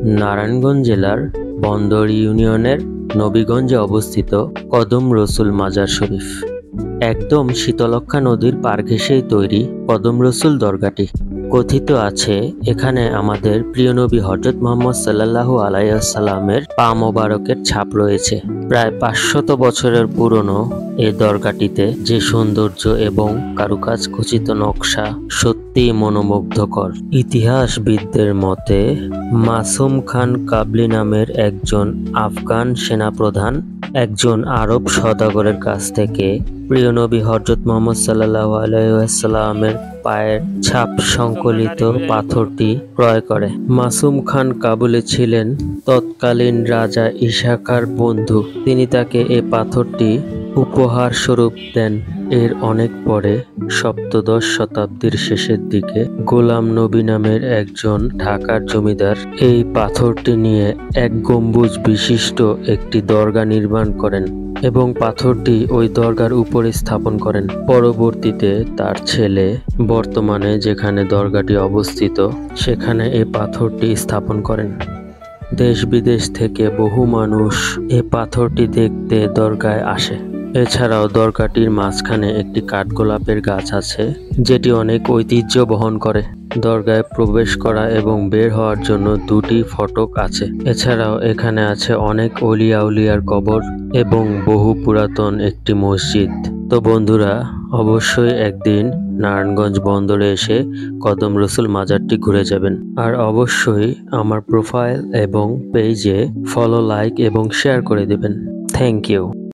নারায়ণগঞ্জ জেলার বন্দর ইউনিয়নের নবীগঞ্জে অবস্থিত কদম রসুল মাজার শরীফ। একদম শীতলক্ষ্যা নদীর পার ঘেঁষেই তৈরি কদম রসুল দরগাটি। কথিত আছে এখানে আমাদের প্রিয় নবী হযরত মুহাম্মদ সাল্লাল্লাহু আলাইহি ওয়াসাল্লামের পা মোবারকের ছাপ রয়েছে। প্রায় 500 বছরের পুরনো এই দরগাটিতে যে সৌন্দর্য এবং কারুকাজ খচিত নকশা সত্যি মনোমুগ্ধকর। ইতিহাসবিদদের মতে মাসুম খান কাবলি নামের একজন আফগান সেনাপ্রধান একজন আরব সওদাগরের কাছ থেকে প্রিয় নবী হযরত মুহাম্মদ সাল্লাল্লাহু আলাইহি ওয়াসাল্লামের পায়ের ছাপ সংকলিত পাথরটি ক্রয় করে। মাসুম খান কাবুলে ছিলেন তৎকালীন রাজা ঈসা খাঁর বন্ধু। তিনি তাকে এই পাথরটি উপহার স্বরূপ দেন। এর অনেক পরে সপ্তদশ শতাব্দীর শেষের দিকে গোলাম নবী নামের একজন ঢাকার জমিদার এই পাথরটি নিয়ে এক গম্বুজ বিশিষ্ট একটি দরগা নির্মাণ করেন এবং পাথরটি ওই দরগার উপরে স্থাপন করেন। পরবর্তীতে তার ছেলে বর্তমানে যেখানে দরগাটি অবস্থিত সেখানে এই পাথরটি স্থাপন করেন। দেশ বিদেশ থেকে বহু মানুষ এই পাথরটি দেখতে দরগায় আসে। এছাড়াও দরগাটির মাঝখানে একটি কাঠগোলাপের গাছ আছে যেটি অনেক ঐতিহ্য বহন করে। দরগায় প্রবেশ করা এবং বের হওয়ার জন্য দুটি ফটক আছে। এছাড়াও এখানে আছে অনেক অলিয়া উলিয়ার কবর এবং বহু পুরাতন একটি মসজিদ। তো বন্ধুরা, অবশ্যই একদিন নারায়ণগঞ্জ বন্দরে এসে কদম রসুল মাজারটি ঘুরে যাবেন। আর অবশ্যই আমার প্রোফাইল এবং পেজে ফলো, লাইক এবং শেয়ার করে দেবেন। Thank you.